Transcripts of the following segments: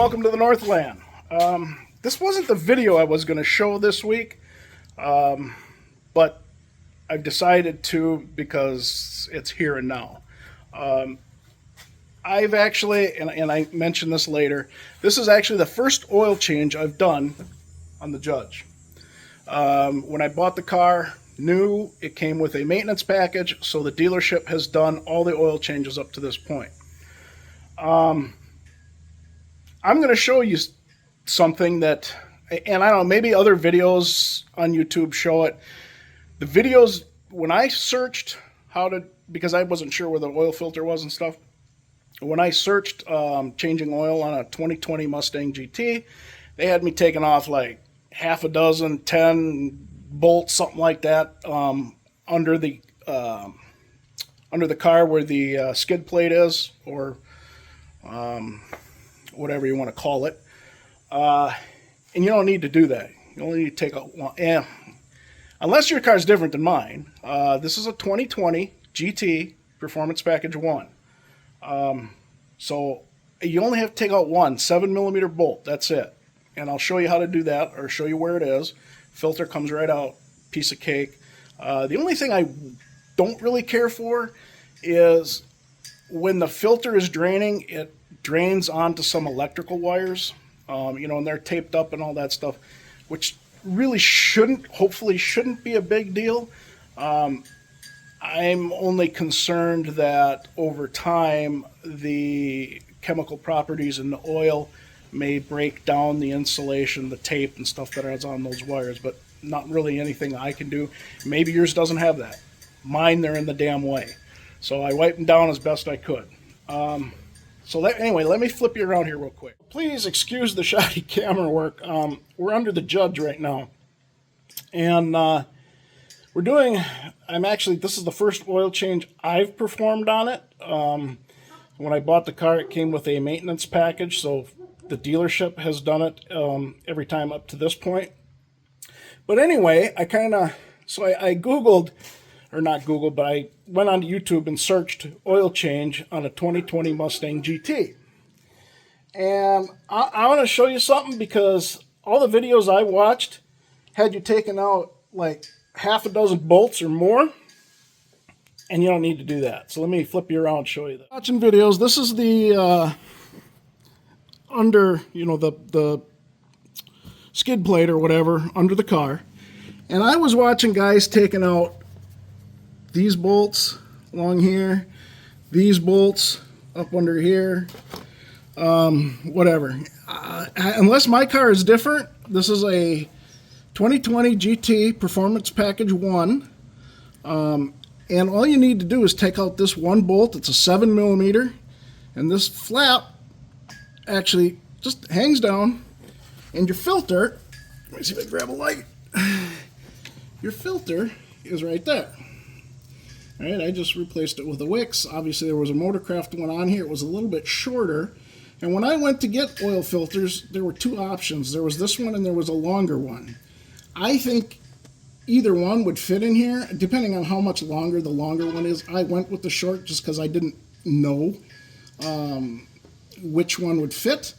welcome to the Northland. This wasn't the video I was going to show this week, but I've decided to because it's here and now. I've actually, and I mention this later, this is actually the first oil change I've done on the Judge. When I bought the car new, it came with a maintenance package, so the dealership has done all the oil changes up to this point. I'm going to show you something that, and I don't know, maybe other videos on YouTube show it. The videos, when I searched how to, because I wasn't sure where the oil filter was and stuff, when I searched changing oil on a 2020 Mustang GT, they had me taking off like half a dozen, 10 bolts, something like that, under the car where the skid plate is, or whatever you want to call it. And you don't need to do that. You only need to take out one. Yeah. Unless your car's different than mine. This is a 2020 GT Performance Package 1. So you only have to take out one 7mm bolt. That's it. And I'll show you how to do that, or show you where it is. Filter comes right out. Piece of cake. The only thing I don't really care for is when the filter is draining, it drains onto some electrical wires, and they're taped up and all that stuff, which really hopefully shouldn't be a big deal. I'm only concerned that over time the chemical properties in the oil may break down the insulation, the tape and stuff that is on those wires, but not really anything I can do. Maybe yours doesn't have that. Mine, they're in the damn way. So I wiped them down as best I could. Anyway, let me flip you around here real quick. Please excuse the shoddy camera work. We're under the Judge right now. And this is the first oil change I've performed on it. When I bought the car, it came with a maintenance package, so the dealership has done it every time up to this point. But anyway, I Googled, or not Googled, but I went onto YouTube and searched oil change on a 2020 Mustang GT. And I want to show you something, because all the videos I watched had you taking out like half a dozen bolts or more, and you don't need to do that. So let me flip you around and show you that. Watching videos, this is the under, the skid plate or whatever under the car. And I was watching guys taking out these bolts along here, these bolts up under here, whatever. Unless my car is different, this is a 2020 GT Performance Package 1. And all you need to do is take out this one bolt. It's a 7mm. And this flap actually just hangs down. And your filter, let me see if I can grab a light. Your filter is right there. All right, I just replaced it with a Wix. Obviously, there was a Motorcraft one on here. It was a little bit shorter. And when I went to get oil filters, there were two options. There was this one and there was a longer one. I think either one would fit in here, depending on how much longer the longer one is. I went with the short just because I didn't know which one would fit.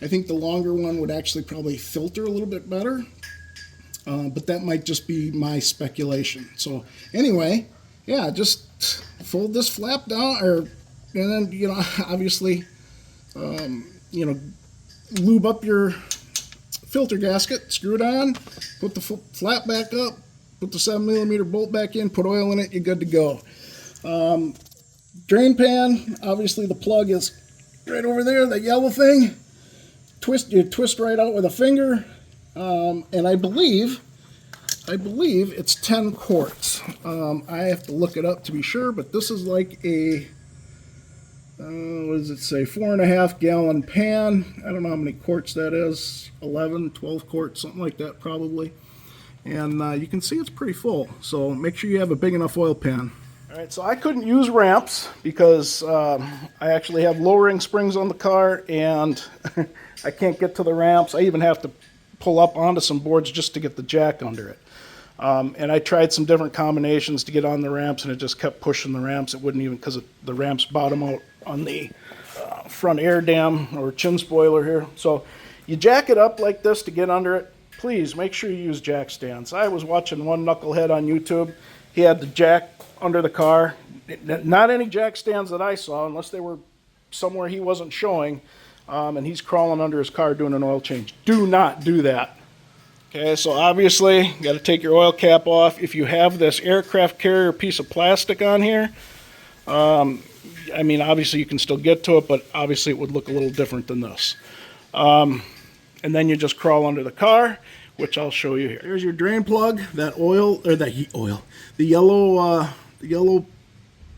I think the longer one would actually probably filter a little bit better, but that might just be my speculation. So anyway, yeah, just fold this flap down, and then obviously, lube up your filter gasket, screw it on, put the flap back up, put the 7mm bolt back in, put oil in it, you're good to go. Drain pan, obviously the plug is right over there, that yellow thing. You twist right out with a finger, and I believe it's 10 quarts. I have to look it up to be sure, but this is like a, what does it say, 4.5 gallon pan. I don't know how many quarts that is, 11, 12 quarts, something like that probably. And you can see it's pretty full, so make sure you have a big enough oil pan. All right, so I couldn't use ramps because I actually have lowering springs on the car, and I can't get to the ramps. I even have to pull up onto some boards just to get the jack under it. And I tried some different combinations to get on the ramps, and it just kept pushing the ramps. It wouldn't even, because the ramps bottom out on the front air dam or chin spoiler here. So you jack it up like this to get under it. Please make sure you use jack stands. I was watching one knucklehead on YouTube. He had the jack under the car. Not any jack stands that I saw, unless they were somewhere he wasn't showing. And he's crawling under his car doing an oil change. Do not do that. Okay, so obviously, you got to take your oil cap off. If you have this aircraft carrier piece of plastic on here, I mean, obviously you can still get to it, but obviously it would look a little different than this. And then you just crawl under the car, which I'll show you here. Here's your drain plug. That oil, or the oil, the yellow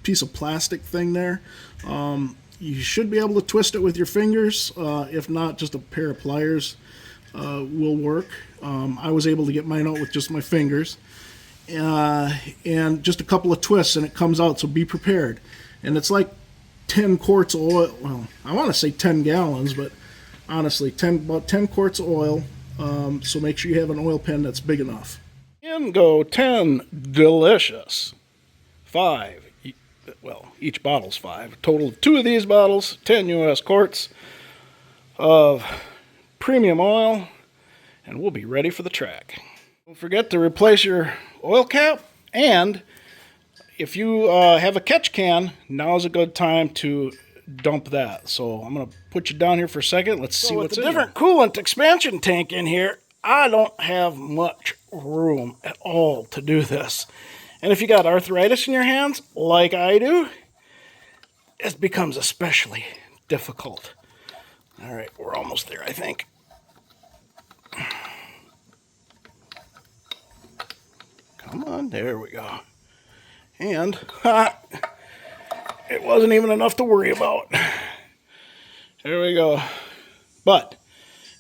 piece of plastic thing there. You should be able to twist it with your fingers. If not, just a pair of pliers will work. I was able to get mine out with just my fingers. And just a couple of twists and it comes out, so be prepared. And it's like 10 quarts of oil. Well, I want to say 10 gallons, but honestly, about 10 quarts of oil. So make sure you have an oil pen that's big enough. In go 10 delicious 5. Well, each bottle's 5. A total of 2 of these bottles, 10 U.S. quarts of premium oil, and we'll be ready for the track. Don't forget to replace your oil cap, and if you have a catch can, now's a good time to dump that. So I'm going to put you down here for a second. Let's see what's in here. With a different coolant expansion tank in here, I don't have much room at all to do this. And if you got arthritis in your hands, like I do, it becomes especially difficult. All right, we're almost there, I think. Come on, there we go. And it wasn't even enough to worry about. There we go. But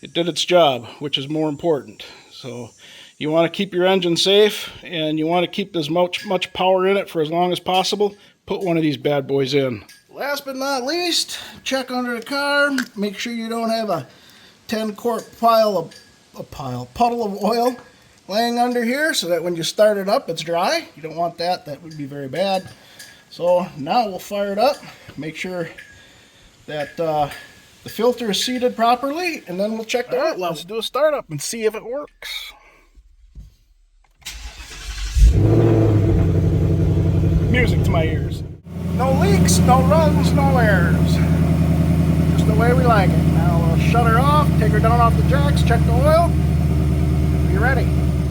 it did its job, which is more important. So you want to keep your engine safe, and you want to keep as much power in it for as long as possible. Put one of these bad boys in. Last but not least, check under the car. Make sure you don't have a 10-quart puddle of oil laying under here, so that when you start it up, it's dry. You don't want that. That would be very bad. So now we'll fire it up. Make sure that the filter is seated properly, and then we'll check the oil level. Let's do a startup and see if it works. Music to my ears. No leaks, no runs, no errors. Just the way we like it. Now we'll shut her off, take her down off the jacks, check the oil. Be ready.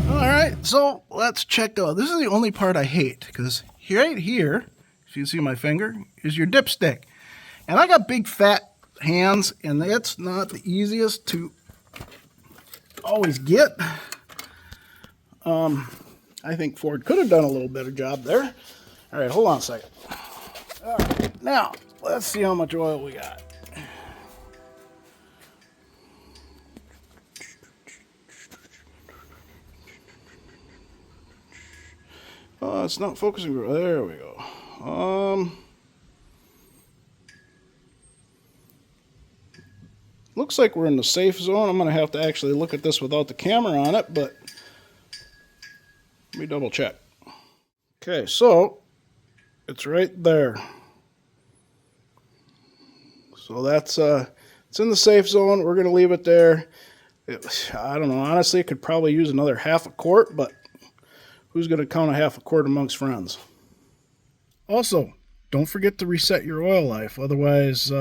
Alright, so let's check the oil. This is the only part I hate, because right here, if you see my finger, is your dipstick. And I got big fat hands, and it's not the easiest to always get. I think Ford could have done a little better job there. All right, hold on a second. All right, now let's see how much oil we got. It's not focusing. There we go. Looks like we're in the safe zone. I'm going to have to actually look at this without the camera on it, but let me double check. Okay, so it's right there. So that's it's in the safe zone. We're going to leave it there. I don't know. Honestly, it could probably use another half a quart, but who's going to count a half a quart amongst friends? Also, don't forget to reset your oil life. Otherwise,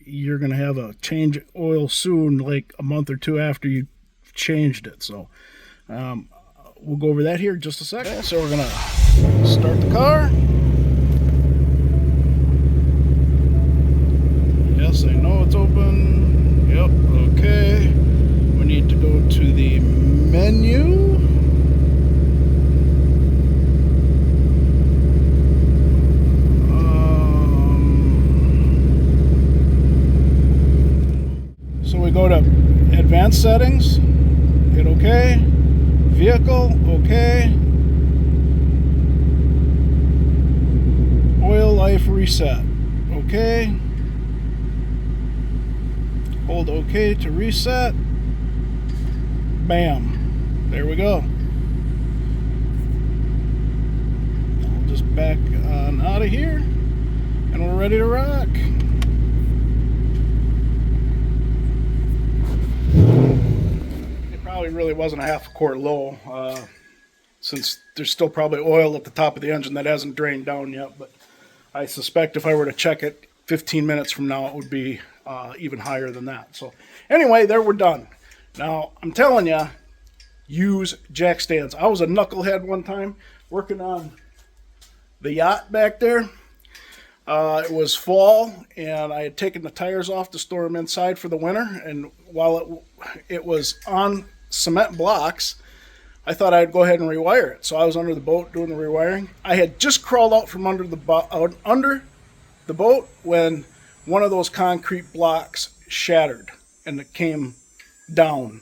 you're going to have a change oil soon, like a month or two after you changed it. So we'll go over that here in just a second. Okay, so we're going to start the car. Yes, I know it's open. Yep, okay. We need to go to the menu. So we go to advanced settings, hit OK, vehicle, OK, oil life reset, OK, hold OK to reset, bam, there we go. I'll just back on out of here and we're ready to rock. probably really wasn't a half a quart low, since there's still probably oil at the top of the engine that hasn't drained down yet. But I suspect if I were to check it 15 minutes from now, it would be even higher than that. So anyway, there we're done. Now, I'm telling you, use jack stands. I was a knucklehead one time working on the yacht back there. It was fall, and I had taken the tires off to store them inside for the winter. And while it was on cement blocks, I thought I'd go ahead and rewire it. So I was under the boat doing the rewiring. I had just crawled out from under the boat when one of those concrete blocks shattered and it came down.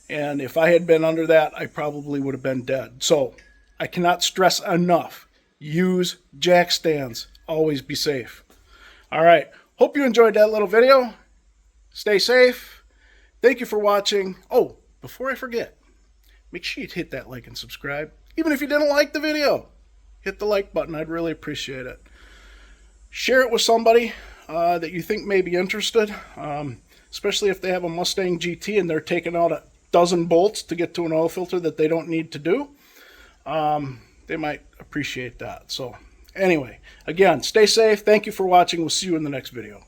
And if I had been under that, I probably would have been dead. So I cannot stress enough, use jack stands. Always be safe. All right. Hope you enjoyed that little video. Stay safe. Thank you for watching. Oh, before I forget, make sure you hit that like and subscribe. Even if you didn't like the video, hit the like button. I'd really appreciate it. Share it with somebody that you think may be interested, especially if they have a Mustang GT and they're taking out a dozen bolts to get to an oil filter that they don't need to do. They might appreciate that. So anyway, again, stay safe. Thank you for watching. We'll see you in the next video.